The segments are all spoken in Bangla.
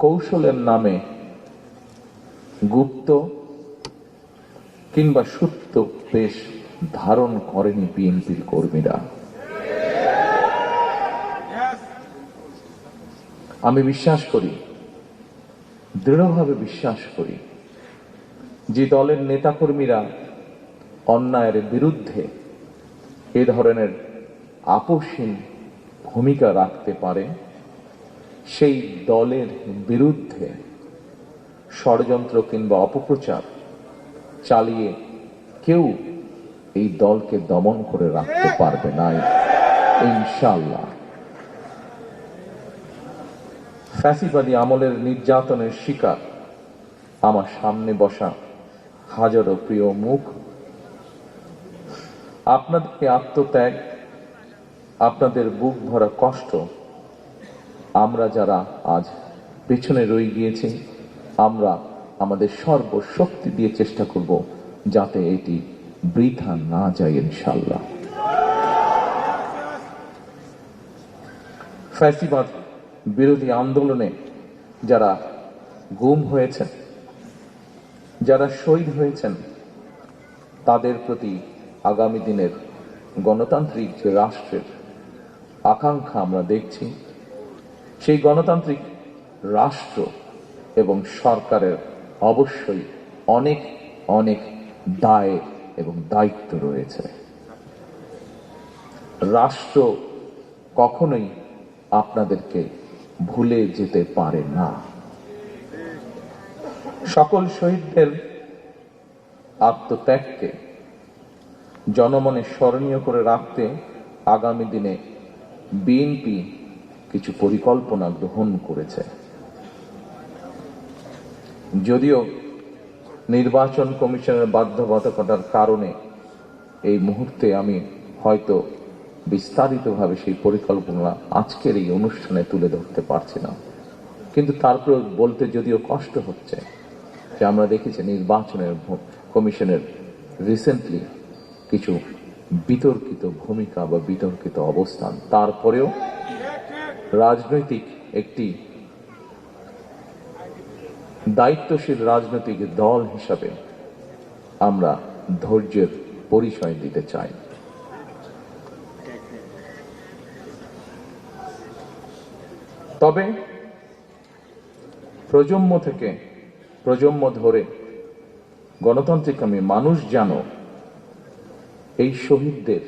কৌশলের নামে গুপ্ত কিংবা সুপ্ত বেশ ধারণ করেনি বিএনপির কর্মীরা। আমি বিশ্বাস করি, দৃঢ়ভাবে বিশ্বাস করি, যে দলের নেতাকর্মীরা অন্যায়ের বিরুদ্ধে এ ধরনের আপোষহীন ভূমিকা রাখতে পারে, সেই দলের বিরুদ্ধে ষড়যন্ত্র কিংবা অপপ্রচার চালিয়ে কেউ এই দলকে দমন করে রাখতে পারবে না ইনশাআল্লাহ। ফ্যাসিবাদী আমলের নির্যাতনের শিকার আমার সামনে বসা হাজারো প্রিয় মুখ, আপনাদের আত্মত্যাগ, আপনাদের বুক ভরা কষ্ট, আমরা যারা আজ পেছনে রয়ে গিয়েছি, আমরা আমাদের সর্বশক্তি দিয়ে চেষ্টা করব যাতে এটি বৃথা না যায় ইনশাআল্লাহ। ফ্যাসিবাদ বিরোধী আন্দোলনে যারা গুম হয়েছেন, যারা শহীদ হয়েছেন, তাদের প্রতি আগামী দিনের গণতান্ত্রিক যে রাষ্ট্রের আকাঙ্ক্ষা আমরা দেখছি, সেই গণতান্ত্রিক রাষ্ট্র এবং সরকারের অবশ্যই অনেক অনেক দায় এবং দায়িত্ব রয়েছে। রাষ্ট্র কখনোই আপনাদেরকে ভুলে যেতে পারে না। সকল শহীদদের আত্মত্যাগকে জনমনে স্মরণীয় করে রাখতে আগামী দিনে বিএনপি কিছু পরিকল্পনা গ্রহণ করেছে। যদিও নির্বাচন কমিশনের বাধ্যবাধকতার কারণে এই মুহূর্তে আমি হয়তো বিস্তারিতভাবে সেই পরিকল্পনা আজকের এই অনুষ্ঠানে তুলে ধরতে পারছি না, কিন্তু তারপর বলতে যদিও কষ্ট হচ্ছে যে আমরা দেখেছি নির্বাচনের কমিশনের রিসেন্টলি কিছু বিতর্কিত ভূমিকা বা বিতর্কিত অবস্থান। তারপরেও রাজনৈতিক একটি দায়িত্বশীল রাজনৈতিক দল হিসাবে আমরা ধৈর্যের পরিচয় দিতে চাই। তবে প্রজন্ম থেকে প্রজন্ম ধরে গণতান্ত্রিকামী মানুষ যেন এই শহীদদের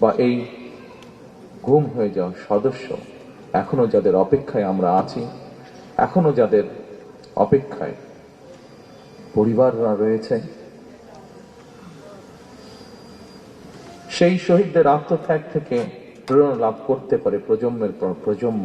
বা এই গুম হয়ে যাওয়া সদস্য, এখনো যাদের অপেক্ষায় আমরা আছি, এখনো যাদের অপেক্ষায় পরিবাররা রয়েছে, সেই শহীদদের আত্মত্যাগ থেকে প্রেরণা লাভ করতে পারে প্রজন্মের পর প্রজন্ম।